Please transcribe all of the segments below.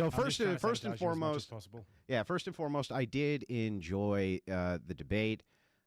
So I'm just trying to first and sabotage you as much as foremost, possible. yeah, first and foremost, I did enjoy the debate.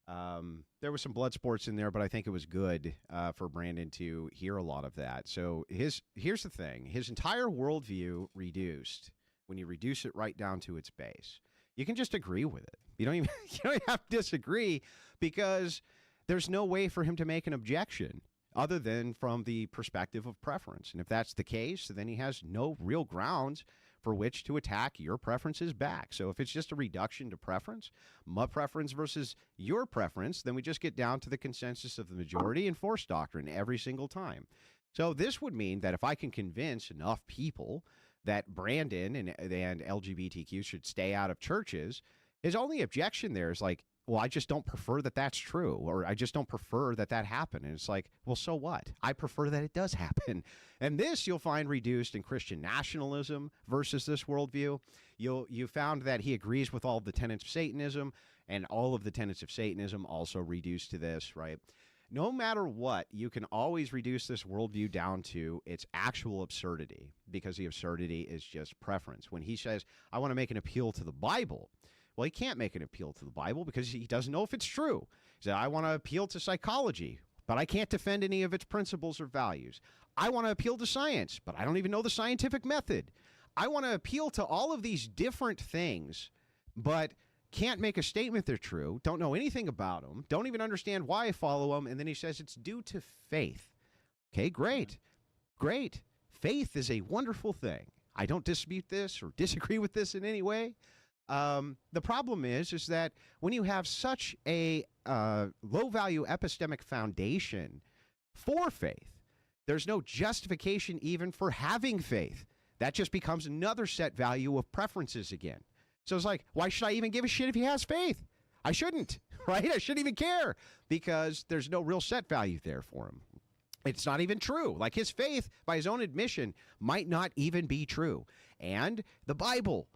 There was some blood sports in there, but I think it was good for Brandon to hear a lot of that. So here's the thing: his entire worldview reduced when you reduce it right down to its base. You can just agree with it. You don't even you don't have to disagree because there's no way for him to make an objection other than from the perspective of preference. And if that's the case, then he has no real grounds for which to attack your preferences back. So if it's just a reduction to preference, my preference versus your preference, then we just get down to the consensus of the majority and force doctrine every single time. So this would mean that if I can convince enough people that Brandon and LGBTQ should stay out of churches, his only objection there is like, well, I just don't prefer that that's true, or I just don't prefer that that happened. And it's like, well, so what? I prefer that it does happen. And this you'll find reduced in Christian nationalism versus this worldview. You found that he agrees with all of the tenets of Satanism, and all of the tenets of Satanism also reduced to this, right? No matter what, you can always reduce this worldview down to its actual absurdity, because the absurdity is just preference. When he says, I want to make an appeal to the Bible, well, he can't make an appeal to the Bible because he doesn't know if it's true. He said, I want to appeal to psychology, but I can't defend any of its principles or values. I want to appeal to science, but I don't even know the scientific method. I want to appeal to all of these different things, but can't make a statement they're true, don't know anything about them, don't even understand why I follow them, and then he says it's due to faith. Okay, great. Great. Faith is a wonderful thing. I don't dispute this or disagree with this in any way. The problem is that when you have such a low-value epistemic foundation for faith, there's no justification even for having faith. That just becomes another set value of preferences again. So it's like, why should I even give a shit if he has faith? I shouldn't, right? I shouldn't even care because there's no real set value there for him. It's not even true. Like his faith, by his own admission, might not even be true. And the Bible,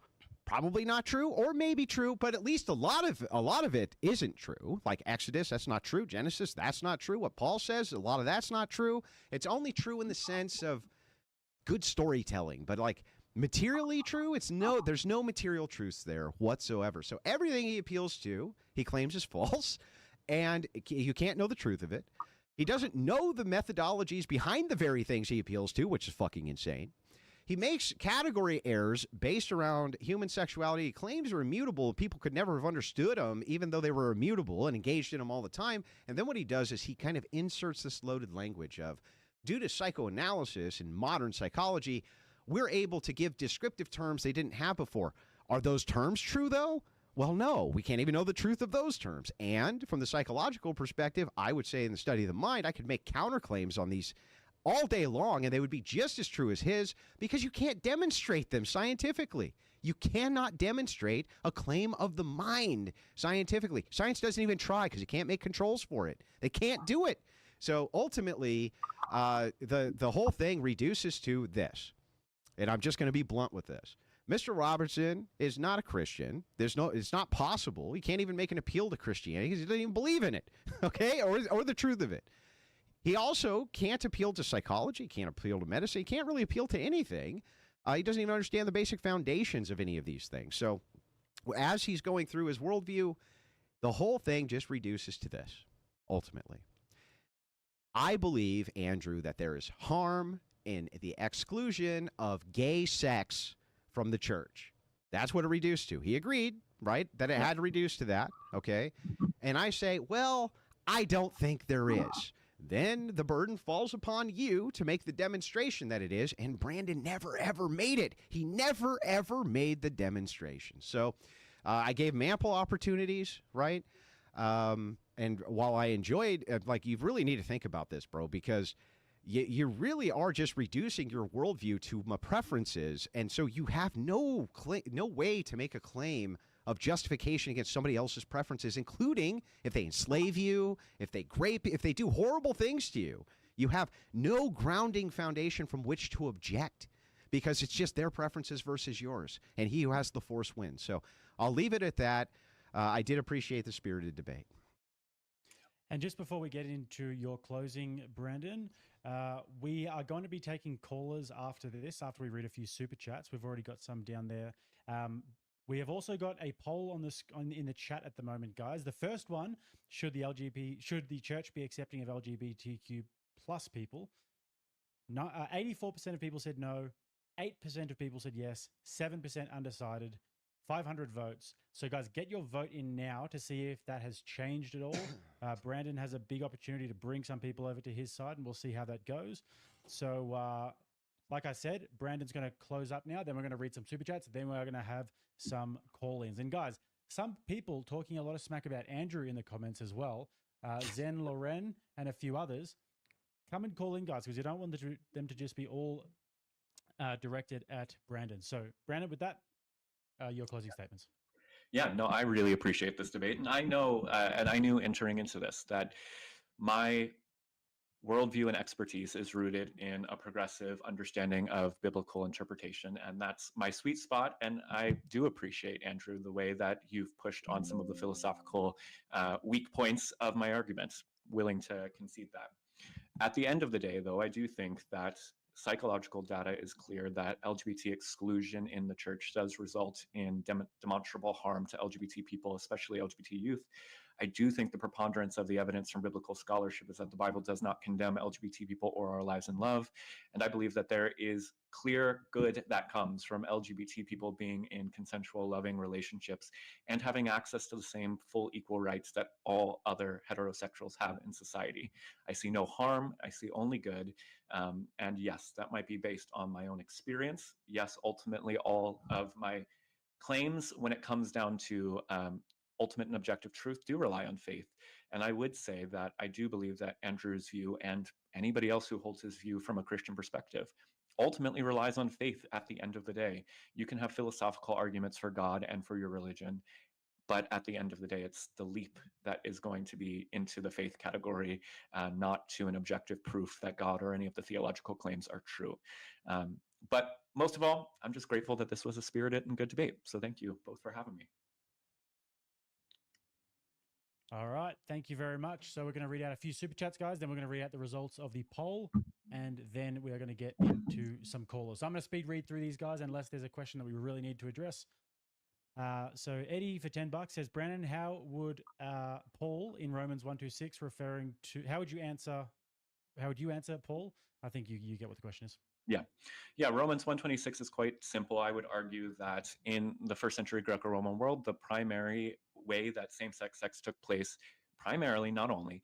probably not true, or maybe true, but at least a lot of it isn't true. Like Exodus, that's not true. Genesis, that's not true. What Paul says, a lot of that's not true. It's only true in the sense of good storytelling, but like materially true, there's no material truths there whatsoever. So everything he appeals to, he claims is false, and you can't know the truth of it. He doesn't know the methodologies behind the very things he appeals to, which is fucking insane. He makes category errors based around human sexuality. He claims are immutable. People could never have understood them, even though they were immutable and engaged in them all the time. And then what he does is he kind of inserts this loaded language of, due to psychoanalysis and modern psychology, we're able to give descriptive terms they didn't have before. Are those terms true, though? Well, no, we can't even know the truth of those terms. And from the psychological perspective, I would say in the study of the mind, I could make counterclaims on these all day long, and they would be just as true as his because you can't demonstrate them scientifically. You cannot demonstrate a claim of the mind scientifically. Science doesn't even try because you can't make controls for it. They can't do it. So ultimately, the whole thing reduces to this, and I'm just going to be blunt with this. Mr. Robertson is not a Christian. It's not possible. He can't even make an appeal to Christianity because he doesn't even believe in it, okay, or the truth of it. He also can't appeal to psychology, can't appeal to medicine, he can't really appeal to anything. He doesn't even understand the basic foundations of any of these things. So as he's going through his worldview, the whole thing just reduces to this, ultimately. I believe, Andrew, that there is harm in the exclusion of gay sex from the church. That's what it reduced to. He agreed, right, that it had to reduce to that, okay? And I say, well, I don't think there is. Then the burden falls upon you to make the demonstration that it is, and Brandon never, ever made it. He never, ever made the demonstration. So I gave him ample opportunities, right? And while I enjoyed, like, you really need to think about this, bro, because you really are just reducing your worldview to my preferences, and so you have no way to make a claim of justification against somebody else's preferences, including if they enslave you, if they if they do horrible things to you. You have no grounding foundation from which to object because it's just their preferences versus yours, and he who has the force wins. So I'll leave it at that. I did appreciate the spirited debate. And just before we get into your closing, Brandon, We are going to be taking callers after this, after we read a few super chats. We've already got some down there. We have also got a poll on this in the chat at the moment, guys. The first one: should the church be accepting of LGBTQ plus people? 84% of people said no. 8% of people said yes. 7% undecided. 500 votes. So, guys, get your vote in now to see if that has changed at all. Brandon has a big opportunity to bring some people over to his side, and we'll see how that goes. So, like I said, Brandon's going to close up now. Then we're going to read some super chats. Then we're going to have some call-ins. And, guys, some people talking a lot of smack about Andrew in the comments as well. Zen Loren and a few others. Come and call in, guys, because you don't want them to just be all directed at Brandon. So, Brandon, with that, your closing statements. Yeah, no, I really appreciate this debate. And I know, and I knew entering into this, that my worldview and expertise is rooted in a progressive understanding of biblical interpretation. And that's my sweet spot. And I do appreciate, Andrew, the way that you've pushed on some of the philosophical weak points of my arguments, willing to concede that. At the end of the day, though, I do think that psychological data is clear that LGBT exclusion in the church does result in demonstrable harm to LGBT people, especially LGBT youth. I do think the preponderance of the evidence from biblical scholarship is that the Bible does not condemn LGBT people or our lives in love. And I believe that there is clear good that comes from LGBT people being in consensual, loving relationships and having access to the same full equal rights that all other heterosexuals have in society. I see no harm. I see only good. And yes, that might be based on my own experience. Yes, ultimately, all of my claims when it comes down to ultimate and objective truth do rely on faith. And I would say that I do believe that Andrew's view and anybody else who holds his view from a Christian perspective ultimately relies on faith at the end of the day. You can have philosophical arguments for God and for your religion, but at the end of the day, it's the leap that is going to be into the faith category, not to an objective proof that God or any of the theological claims are true. But most of all, I'm just grateful that this was a spirited and good debate. So thank you both for having me. All right. Thank you very much. So we're going to read out a few super chats, guys. Then we're going to read out the results of the poll. And then we are going to get into some callers. So I'm going to speed read through these, guys, unless there's a question that we really need to address. So Eddie for $10 says, Brandon, how would Paul in Romans 1:26 referring to, how would you answer, Paul? I think you get what the question is. Yeah. Romans 1:26 is quite simple. I would argue that in the first century Greco-Roman world, the primary way that same-sex sex took place, primarily, not only,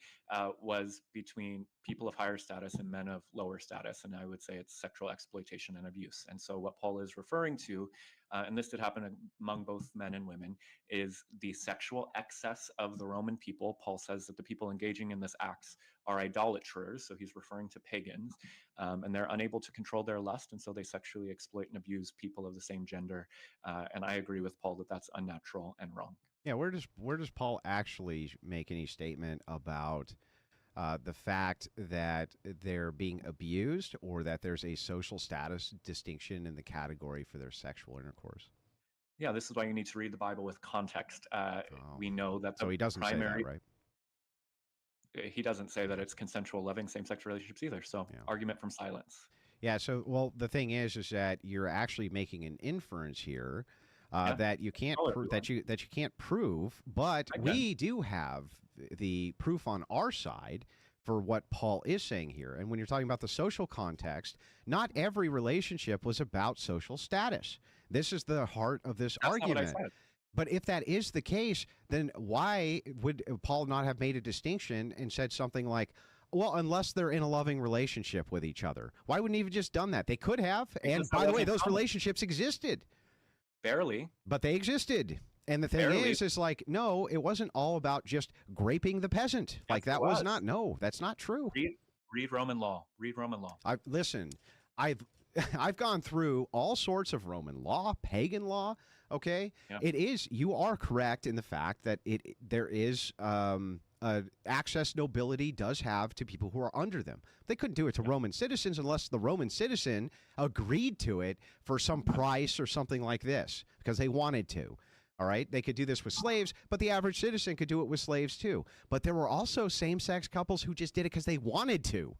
was between people of higher status and men of lower status. And I would say it's sexual exploitation and abuse. And so what Paul is referring to, and this did happen among both men and women, is the sexual excess of the Roman people. Paul says that the people engaging in this acts are idolaters, so he's referring to pagans, and they're unable to control their lust, and so they sexually exploit and abuse people of the same gender. And I agree with Paul that that's unnatural and wrong. Yeah, where does Paul actually make any statement about the fact that they're being abused or that there's a social status distinction in the category for their sexual intercourse? Yeah, this is why you need to read the Bible with context. We know that so he doesn't say that, right? He doesn't say that it's consensual, loving same-sex relationships either. So argument from silence. Yeah. So, well, the thing is that you're actually making an inference here that you can't that you can't prove, but we do have the proof on our side for what Paul is saying here. And when you're talking about the social context, not every relationship was about social status. This is the heart of this argument. Not what I said. But if that is the case, then why would Paul not have made a distinction and said something like, well, unless they're in a loving relationship with each other? Why wouldn't he have just done that? They could have. And by the way, those relationships existed. Barely. But they existed. And the thing is like, no, it wasn't all about just graping the peasant. Yes, like that was not. No, that's not true. Read Roman law. Read Roman law. Listen, I've gone through all sorts of Roman law, pagan law. Okay, It is. You are correct in the fact that there is access nobility does have to people who are under them. They couldn't do it to Roman citizens unless the Roman citizen agreed to it for some price or something like this because they wanted to. All right, they could do this with slaves, but the average citizen could do it with slaves too. But there were also same-sex couples who just did it because they wanted to.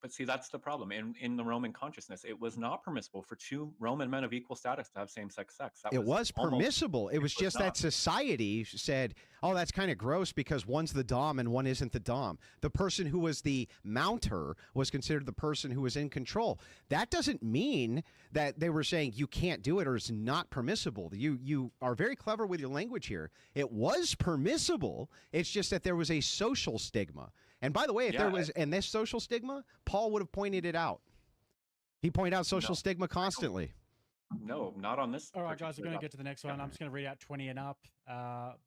But see, that's the problem. In the Roman consciousness, it was not permissible for two Roman men of equal status to have same-sex sex. That It was was almost, permissible. It was was just not. that society said, oh, that's kind of gross because one's the dom and one isn't the dom. The person who was the mounter was considered the person who was in control. That doesn't mean that they were saying you can't do it or it's not permissible. You are very clever with your language here. It was permissible. It's just that there was a social stigma. And by the way, if there was, and this social stigma, Paul would have pointed it out. He pointed out social stigma constantly. No, not on this. All right, guys, we're going to get to the next one. I'm just going to read out 20 and up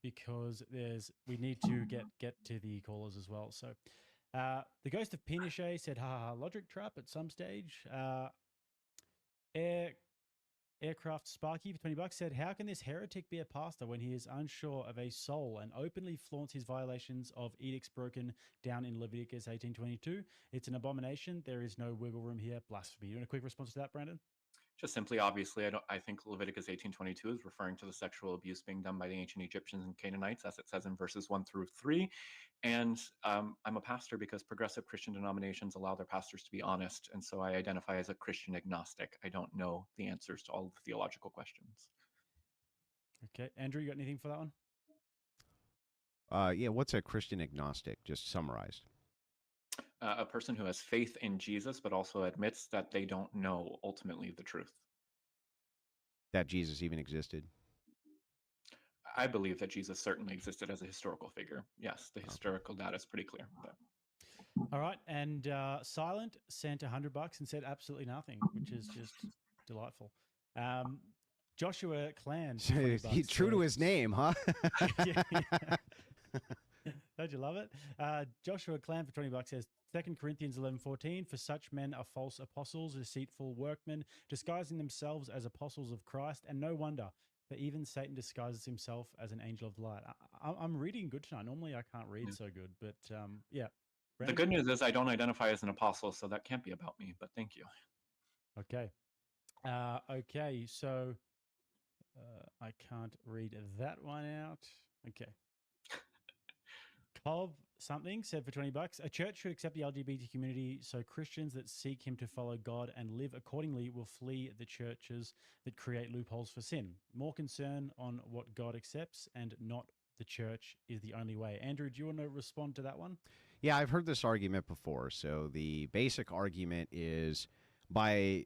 because we need to get to the callers as well. So the Ghost of Pinochet said, ha, logic trap at some stage. Aircraft Sparky for $20 said, how can this heretic be a pastor when he is unsure of a soul and openly flaunts his violations of edicts broken down in Leviticus 18:22? It's an abomination. There is no wiggle room here. Blasphemy. You want a quick response to that, Brandon? Just simply, obviously, I think Leviticus 18:22 is referring to the sexual abuse being done by the ancient Egyptians and Canaanites, as it says in verses 1-3. And I'm a pastor because progressive Christian denominations allow their pastors to be honest. And so I identify as a Christian agnostic. I don't know the answers to all of the theological questions. Okay. Andrew, you got anything for that one? Yeah, what's a Christian agnostic? Just summarized. A person who has faith in Jesus, but also admits that they don't know ultimately the truth. That Jesus even existed. I believe that Jesus certainly existed as a historical figure. Yes, the historical data is pretty clear. But. All right. And Silent sent $100 and said absolutely nothing, which is just delightful. Joshua Clan. He's true to his name, huh? yeah. Don't you love it? Joshua Clan for $20 says 2 Corinthians 11:14, for such men are false apostles, deceitful workmen, disguising themselves as apostles of Christ, and no wonder, for even Satan disguises himself as an angel of the light. I'm reading good tonight. Normally I can't read so good, but yeah. Brandon? The good news is I don't identify as an apostle, so that can't be about me, but thank you. Okay. Okay, so I can't read that one out. Okay. Cov something said for $20, a church should accept the LGBT community so Christians that seek him to follow God and live accordingly will flee the churches that create loopholes for sin. More concern on what God accepts and not the church is the only way. Andrew, do you want to respond to that one? Yeah, I've heard this argument before. So the basic argument is by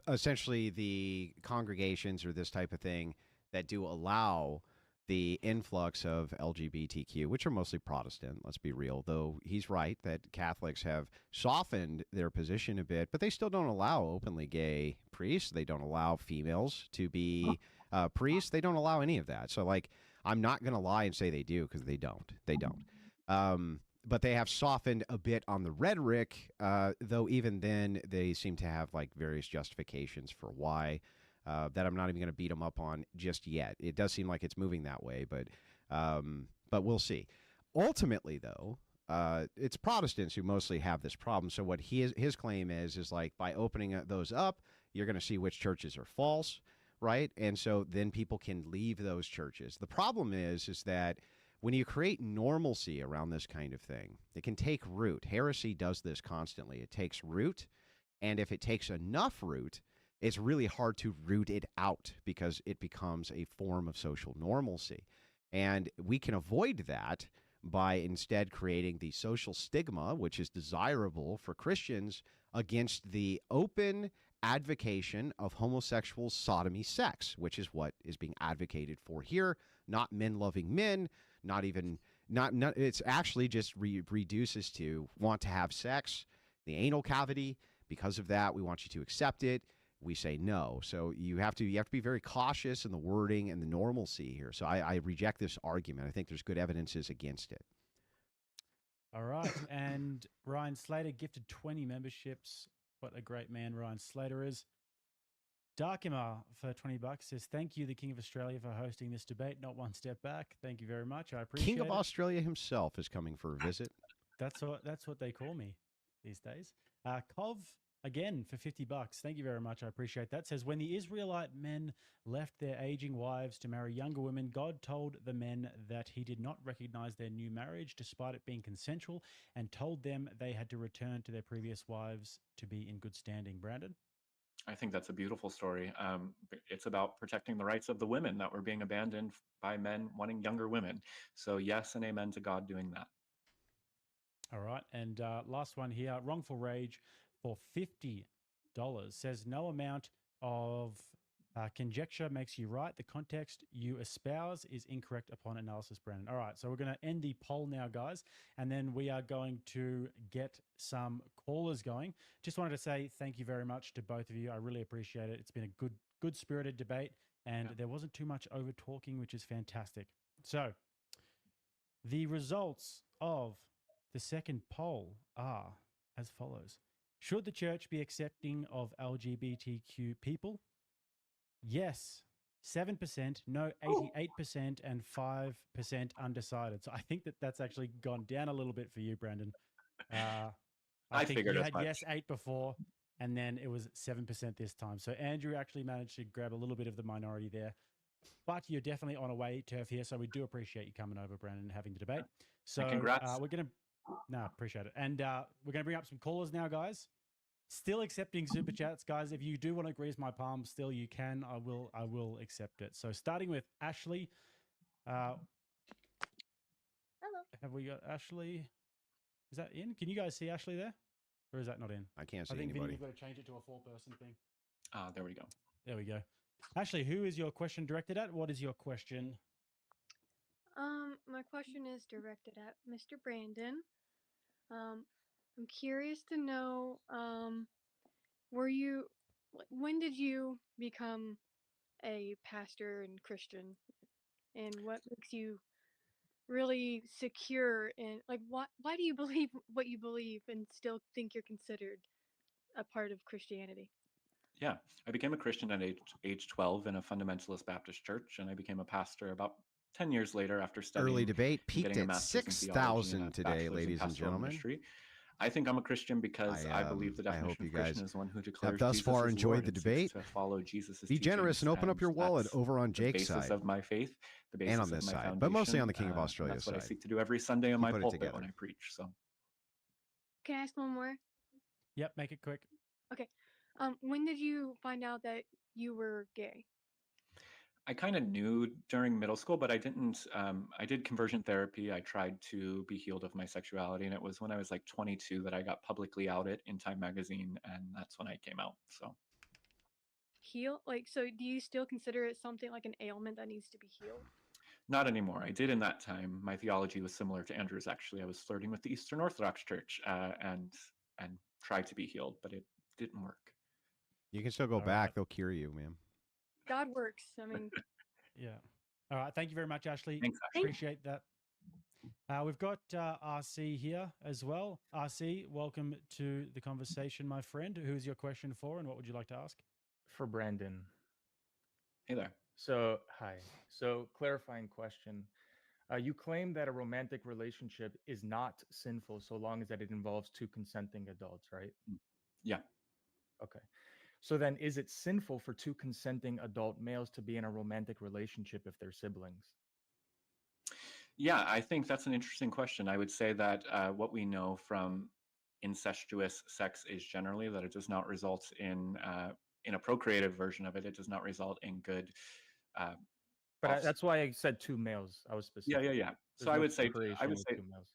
essentially the congregations or this type of thing that do allow the influx of LGBTQ, which are mostly Protestant, let's be real, though he's right that Catholics have softened their position a bit, but they still don't allow openly gay priests. They don't allow females to be priests. They don't allow any of that. So, like, I'm not going to lie and say they do because they don't. They don't. But they have softened a bit on the rhetoric, though even then they seem to have, like, various justifications for why. That I'm not even going to beat them up on just yet. It does seem like it's moving that way, but we'll see. Ultimately, though, it's Protestants who mostly have this problem. So what his claim is like by opening those up, you're going to see which churches are false, right? And so then people can leave those churches. The problem is that when you create normalcy around this kind of thing, it can take root. Heresy does this constantly. It takes root, and if it takes enough root, it's really hard to root it out because it becomes a form of social normalcy. And we can avoid that by instead creating the social stigma, which is desirable for Christians, against the open advocation of homosexual sodomy sex, which is what is being advocated for here. Not men loving men, not it's actually just reduces to want to have sex, the anal cavity. Because of that, we want you to accept it. We say no. So you have to be very cautious in the wording and the normalcy here. So I reject this argument. I think there's good evidences against it. All right. And Ryan Slater gifted 20 memberships. What a great man Ryan Slater is. Darkimer for $20 says, thank you, the King of Australia, for hosting this debate. Not one step back. Thank you very much. I appreciate it. King of Australia himself is coming for a visit. That's what they call me these days. Cov again for $50. Thank you very much. I appreciate that. Says, when the Israelite men left their aging wives to marry younger women, God told the men that he did not recognize their new marriage despite it being consensual, and told them they had to return to their previous wives to be in good standing. Brandon? I think that's a beautiful story. It's about protecting the rights of the women that were being abandoned by men wanting younger women. So yes, and amen to God doing that. All right. And last one here, wrongful rage for $50 says, no amount of conjecture makes you right. The context you espouse is incorrect upon analysis, Brandon. All right. So we're going to end the poll now, guys. And then we are going to get some callers going. Just wanted to say thank you very much to both of you. I really appreciate it. It's been a good spirited debate, and there wasn't too much over talking, which is fantastic. So the results of the second poll are as follows. Should the church be accepting of LGBTQ people? Yes, 7%, no, 88%, and 5% undecided. So I think that's actually gone down a little bit for you, Brandon. I think figured you as had much. yes 8 before, and then it was 7% this time. So Andrew actually managed to grab a little bit of the minority there. But you're definitely on a way, Turf, here. So we do appreciate you coming over, Brandon, and having the debate. So congrats. we're going to, no, appreciate it. And we're going to bring up some callers now, guys. Still accepting super chats, guys. If you do want to grease my palm, still you can. I will accept it. So starting with Ashley. Hello. Have we got Ashley? Is that in? Can you guys see Ashley there? Or is that not in? I can't see I think anybody. Vinny's got to change it to a 4-person thing. There we go. There we go. Ashley, who is your question directed at? What is your question? My question is directed at Mr. Brandon. I'm curious to know, when did you become a pastor and Christian, and what makes you really secure in, like, why do you believe what you believe and still think you're considered a part of Christianity? Yeah, I became a Christian at age 12 in a fundamentalist Baptist church, and I became a pastor about 10 years later after studying Early debate and peaked getting a at master's in theology and a 6,000 today, bachelor's in ladies and pastoral gentlemen. ministry. I think I'm a Christian because I believe the I hope definition you of Christian guys is one who have declares thus Jesus far as enjoyed Lord the and seeks debate. to follow Jesus' Be generous and open up your wallet that's over on the Jake's basis side of my faith, the basis and on of this my side, foundation, but mostly on the King of and Australia that's what I side. seek to do every Sunday in You my put it pulpit together. when I preach. So, Can I ask one more? Yep, make it quick. Okay. When did you find out that you were gay? I kind of knew during middle school, but I didn't. I did conversion therapy. I tried to be healed of my sexuality, and it was when I was like 22 that I got publicly outed in Time magazine, and that's when I came out. So, So do you still consider it something like an ailment that needs to be healed? not anymore. I did in that time. My theology was similar to Andrew's. Actually, I was flirting with the Eastern Orthodox Church, and tried to be healed, but it didn't work. You can still go All back. right. They'll cure you, man. God works. I mean, Yeah. All right. Thank you very much, Ashley. Thanks, Ashley. Appreciate that. We've got RC here as well. RC, welcome to the conversation, my friend. Who is your question for, and what would you like to ask? For Brandon. Hey there. So, hi. So, clarifying question. You claim that a romantic relationship is not sinful so long as that it involves two consenting adults, right? Yeah. Okay. So then is it sinful for two consenting adult males to be in a romantic relationship if they're siblings? Yeah, I think that's an interesting question. I would say that what we know from incestuous sex is generally that it does not result in a procreative version of it. It does not result in good. But that's why I said two males. I was specific. Yeah. So There's I no would say procreation with two males.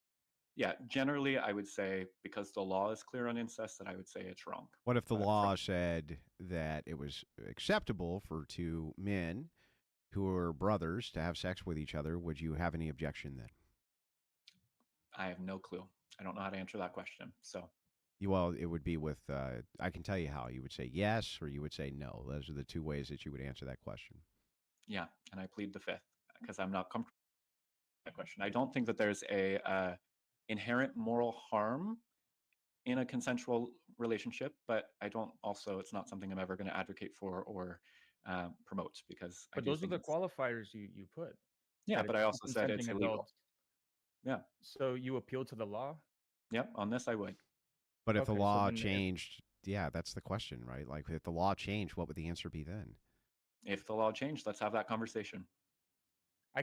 Yeah, generally I would say because the law is clear on incest that I would say it's wrong. What if the law said that it was acceptable for two men who are brothers to have sex with each other? Would you have any objection then? I have no clue. I don't know how to answer that question. So, Well, it would be with, I can tell you how. You would say yes or you would say no. Those are the two ways that you would answer that question. yeah, and I plead the fifth because I'm not comfortable with that question. I don't think that there's a inherent moral harm in a consensual relationship, but I don't also, it's not something I'm ever going to advocate for or promote because But those are the qualifiers you put. Yeah, but I also said it's illegal. Yeah. So you appeal to the law? Yep, on this I would. But if the law changed yeah, that's the question, right? Like, if the law changed, what would the answer be then? If the law changed, let's have that conversation. I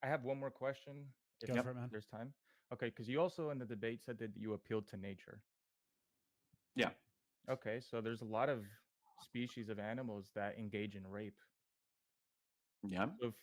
have one more question if Go Yep. for it, man. there's time. Okay, because you also in the debate said that you appealed to nature. Yeah. Okay, so there's a lot of species of animals that engage in rape. Yeah. So if,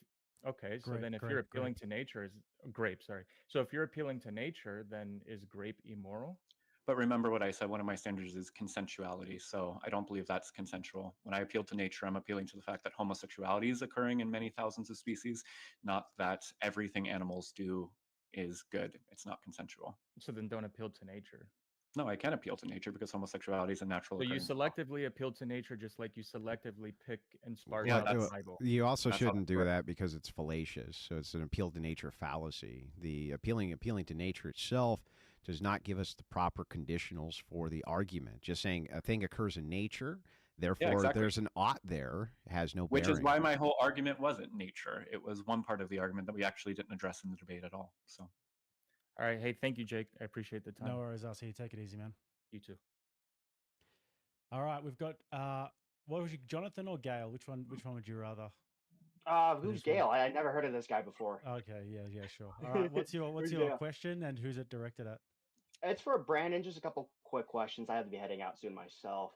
okay, so then if you're Grape. appealing to nature, is grape, sorry. So if you're appealing to nature, then is grape immoral? But remember what I said, one of my standards is consensuality. So I don't believe that's consensual. When I appeal to nature, I'm appealing to the fact that homosexuality is occurring in many thousands of species, not that everything animals do is good. It's not consensual. So then don't appeal to nature. No, I can appeal to nature because homosexuality is a natural So you occurrence. selectively appeal to nature just like you selectively pick and spark Yeah, out the that's- Bible. You also That's how shouldn't that do works. that because it's fallacious. So it's an appeal to nature fallacy. The appealing to nature itself does not give us the proper conditionals for the argument. Just saying a thing occurs in nature, therefore exactly. there's an ought there has no Which bearing. is why my whole argument wasn't nature. It was one part of the argument that we actually didn't address in the debate at all. So All right, hey, thank you, Jake. I appreciate the time. No worries, RC. Take it easy, man. You too. All right, we've got what was you, Jonathan or Gail? Which one would you rather? Who's this one. Gale? I never heard of this guy before. Okay, yeah, sure. All right, what's your Who's your Gail? question and who's it directed at? It's for Brandon. Just a couple quick questions. I have to be heading out soon myself.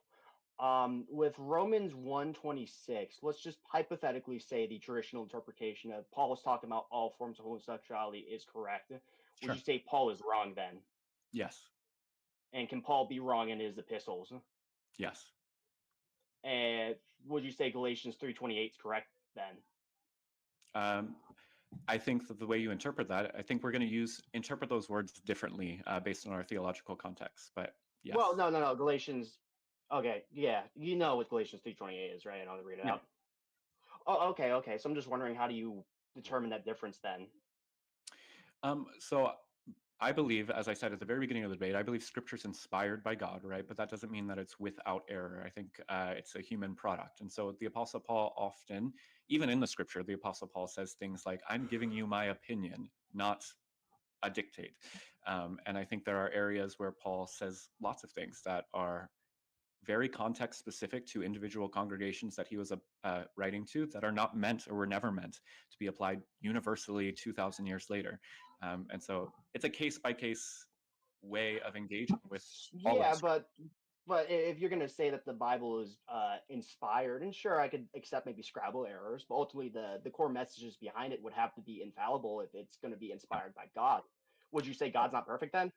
With Romans 1:26, let's just hypothetically say the traditional interpretation of Paul was talking about all forms of homosexuality is correct. Would Sure. you say Paul is wrong then? yes, And can Paul be wrong in his epistles? yes. And would you say Galatians 3:28 is correct then? I think that the way you interpret that, I think we're going to interpret those words differently based on our theological context. But yes. Well, no. Galatians. Okay, yeah, you know what Galatians 3:28 is, right? I'll read it Yeah. out. Oh, okay. So I'm just wondering, how do you determine that difference then? So I believe, as I said at the very beginning of the debate, I believe Scripture is inspired by God, right? But that doesn't mean that it's without error. I think it's a human product. And so the Apostle Paul often, even in the Scripture, the Apostle Paul says things like, I'm giving you my opinion, not a dictate. And I think there are areas where Paul says lots of things that are very context specific to individual congregations that he was writing to that are not meant or were never meant to be applied universally 2,000 years later. And so it's a case by case way of engaging with all of Yeah, this. but if you're going to say that the Bible is inspired, and sure, I could accept maybe Scrabble errors, but ultimately the core messages behind it would have to be infallible if it's going to be inspired by God. Would you say God's not perfect then?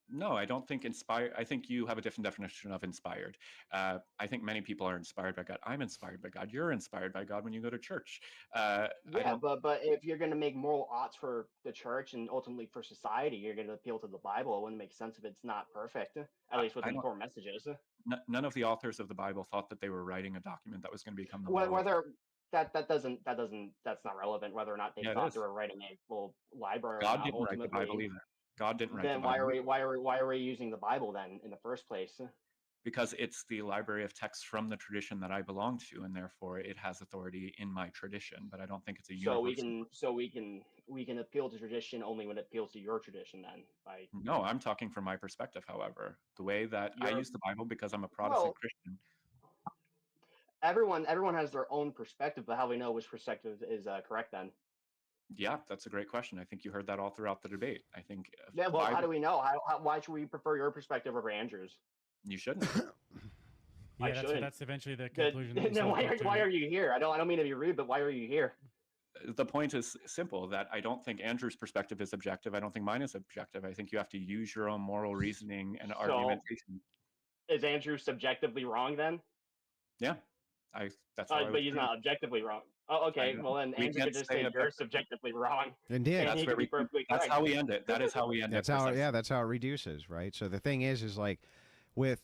No, I don't think inspired. I think you have a different definition of inspired. I think many people are inspired by God. I'm inspired by God. You're inspired by God when you go to church. Yeah, but if you're going to make moral oughts for the church and ultimately for society, you're going to appeal to the Bible. It wouldn't make sense if it's not perfect, at least within the core messages. None of the authors of the Bible thought that they were writing a document that was going to become the law. Whether that's not relevant. Whether or not they Yeah, it thought is. they were writing a full library. God or not, didn't write the Bible either. God didn't write the Then Bible. why are we using the Bible then in the first place? Because it's the library of texts from the tradition that I belong to, and therefore it has authority in my tradition. But I don't think it's a So universal. we can appeal to tradition only when it appeals to your tradition. Then by No, I'm talking from my perspective. However, the way that I Your- use the Bible because I'm a Protestant well, Christian. everyone has their own perspective, but how we know which perspective is correct then? Yeah, that's a great question. I think you heard that all throughout the debate. I think Yeah. Well, how do we know? Why should we prefer your perspective over Andrew's? you shouldn't. I Yeah, shouldn't. that's eventually the conclusion. Then why are you here? I don't mean to be rude, but why are you here? The point is simple, that I don't think Andrew's perspective is objective. I don't think mine is objective. I think you have to use your own moral reasoning and argumentation. Is Andrew subjectively wrong then? Yeah, that's how I But would he's frame it. not objectively wrong. Oh, okay. Well, then We Andrew can't could just say say that you're subjectively wrong. Indeed. And he could be perfectly That's correct. how we end it. That is how we end That's it. how precisely. that's how it reduces, right? So the thing is like with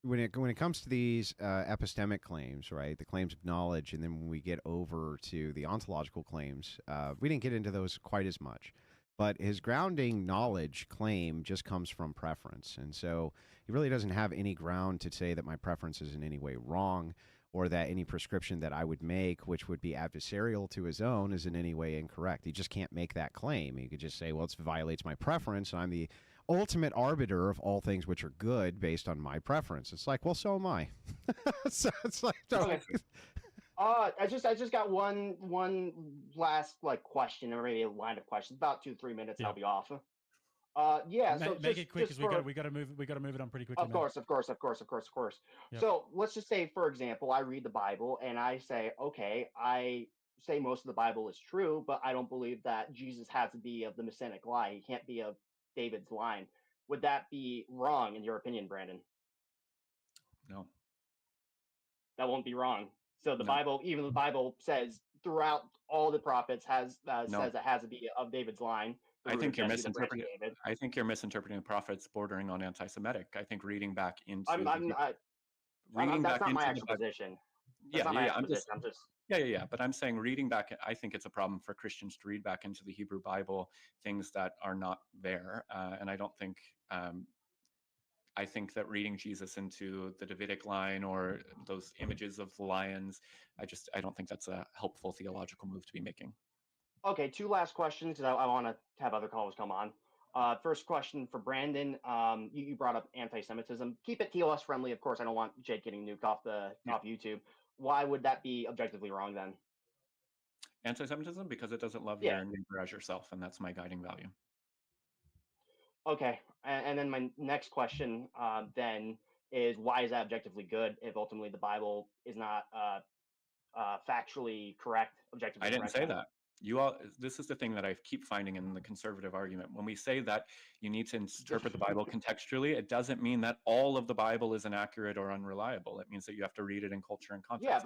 when it comes to these epistemic claims, right? The claims of knowledge, and then when we get over to the ontological claims, we didn't get into those quite as much. But his grounding knowledge claim just comes from preference, and so he really doesn't have any ground to say that my preference is in any way wrong, or that any prescription that I would make, which would be adversarial to his own, is in any way incorrect. He just can't make that claim. He could just say, well, it violates my preference, and I'm the ultimate arbiter of all things which are good based on my preference. It's like, well, so am I. So it's like, Okay. I just got one last like question, or maybe a line of questions. About 2-3 minutes, Yeah. I'll be off. Yeah. So Make it quick just because we got to move it on pretty quickly. Of course. Yep. So let's just say, for example, I read the Bible and I say, okay, I say most of the Bible is true, but I don't believe that Jesus has to be of the Messianic line. He can't be of David's line. Would that be wrong in your opinion, Brandon? No. That won't be wrong. So the No. Bible, even the Bible says throughout all the prophets has No. says it has to be of David's line. the I root think of you're Jesse, the branch of misinterpreting. David. I think you're misinterpreting the prophets bordering on anti-Semitic. I think reading back into I'm, I'm, the, I, reading that's back not my into the actual Bible. position. That's Yeah, not yeah, my yeah. actual I'm just position. I'm just yeah. But I'm saying reading back. I think it's a problem for Christians to read back into the Hebrew Bible things that are not there, and I don't think. I think that reading Jesus into the Davidic line or those images of lions, I don't think that's a helpful theological move to be making. okay. Two last questions because I want to have other callers come on. First question for Brandon. You brought up anti-Semitism. Keep it TOS friendly, of course. I don't want Jake getting nuked off off YouTube. Why would that be objectively wrong then? Anti-Semitism because it doesn't love Yeah. your neighbor as yourself, and that's my guiding value. Okay, and then my next question then is why is that objectively good if ultimately the Bible is not factually correct, objectively I didn't correct? say Then? that. You all. This is the thing that I keep finding in the conservative argument. When we say that you need to interpret the Bible contextually, it doesn't mean that all of the Bible is inaccurate or unreliable. It means that you have to read it in culture and Yeah, context.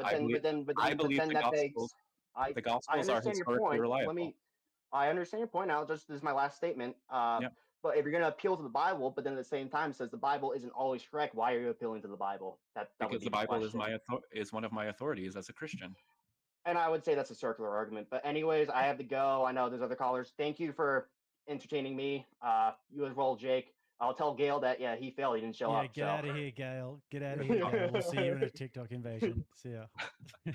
but I believe the that Gospels. begs. I The I Gospels are understand your historically point. reliable. I understand your point. Now, just this is my last statement. Yeah. But if you're going to appeal to the Bible, but then at the same time says the Bible isn't always correct, why are you appealing to the Bible? That would Because be the my Bible question. is one of my authorities as a Christian. And I would say that's a circular argument. But anyways, I have to go. I know there's other callers. Thank you for entertaining me. You as well, Jake. I'll tell Gail that he failed. He didn't show up. Get out of here, Gail. Get out of here, Gail. We'll see you in a TikTok invasion. See ya.